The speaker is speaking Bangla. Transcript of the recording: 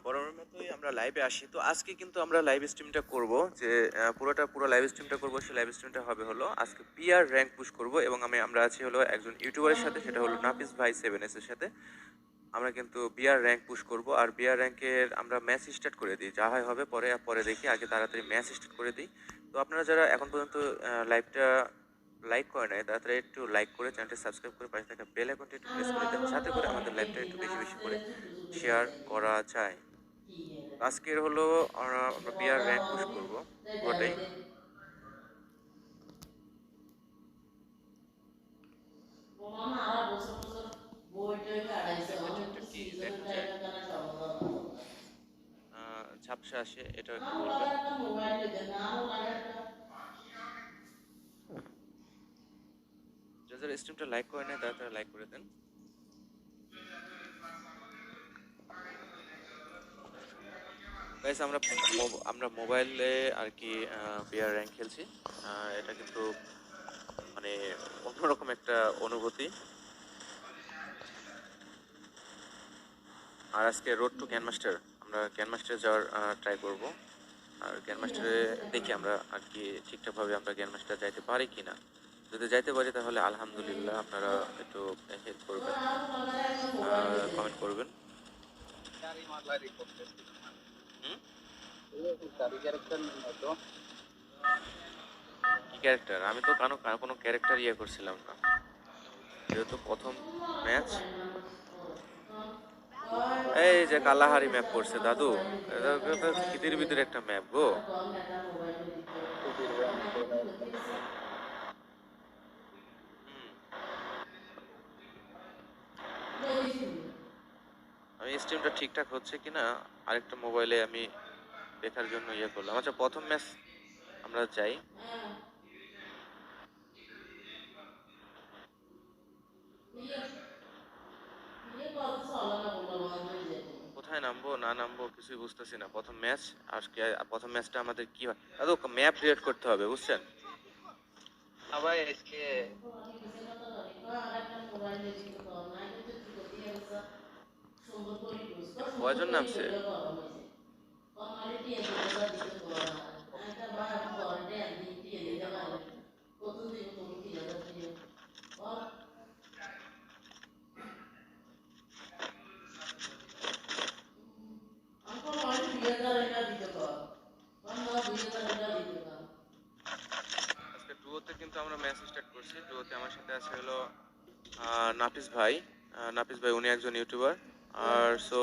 বরাবরের মতোই আমরা লাইভে আসি। তো আজকে কিন্তু আমরা লাইভ স্ট্রিমটা করব যে পুরো লাইভ স্ট্রিমটা করব। সেই লাইভ স্ট্রিমটা হবে হলো আজকে পিআর র‍্যাংক পুশ করব এবং আমরা আছি হলো একজন ইউটিউবারের সাথে, সেটা হলো নাফিস ভাই 7S এর সাথে। আমরা কিন্তু বিআর র‍্যাংক পুশ করব আর বিআর র‍্যাংকের আমরা ম্যাচ স্টার্ট করে দিই। যা হয় হবে পরে দেখি, আগে তাড়াতাড়ি ম্যাচ স্টার্ট করে দিই। তো আপনারা যারা এখন পর্যন্ত লাইভটা লাইক করে নাই, তাড়াতাড়ি একটু লাইক করে চ্যানেলটি সাবস্ক্রাইব করে পাশে থাকা বেল আইকনটি একটু প্রেস করে দেন, যাতে করে আমাদের লাইভটা একটু বেশি বেশি করে শেয়ার করা যায়। আজকের হলো আমরা বিআর র‍্যাংক পুশ করব পুরোটাই। দেখলে ঠিকঠাক কি দেখা যায়, ঝাপসা আসে, এটাও একটু বলবেন। যারা স্ট্রিমটা লাইক করে নেয় তারা লাইক করে দেন। গাইস, আমরা মোবাইলে আর কি বিআর র‍্যাংক খেলছি। এটা কিন্তু মানে অন্যরকম একটা অনুভূতি। আর আজকে রোড টু গ্র্যান্ডমাস্টার, আমরা গ্র্যান্ডমাস্টারে যাওয়ার ট্রাই করব। আর গ্র্যান্ডমাস্টারে দেখি আমরা আর কি ঠিকঠাকভাবে আমরা গ্র্যান্ডমাস্টার যাইতে পারি কিনা। যদি যাইতে পারি তাহলে আলহামদুলিল্লাহ, আপনারা একটু হেল্প করবেন, কমেন্ট করবেন। কি ক্যারেক্টার? আমি তো কোনো ক্যারেক্টার করছিলাম না, যেহেতু প্রথম ম্যাচ। এই যে কালাহারি ম্যাপ করছে দাদু, এটা তো খিদির বিদির একটা ম্যাপ গো। আমি স্ট্রিমটা ঠিকঠাক হচ্ছে কিনা আরেকটা মোবাইলে আমি দেখার জন্য করলাম। আচ্ছা, প্রথম ম্যাচ আমরা যাই। কোথায় নামবো না নামবো কিছুই বুঝতেছি না। প্রথম ম্যাচ, আজকে প্রথম ম্যাচটা আমাদের কি হয় দাদু, ম্যাপ ক্রিয়েট করতে হবে, বুঝছেন? ভাই আজকে কয়জন নামছে? আজকে ডুয়োতে কিন্তু আমরা ম্যাচ স্টার্ট করছি। ডুয়োতে আমার সাথে আছে হলো নাফিস ভাই। নাফিস ভাই উনি একজন ইউটিউবার। আর সো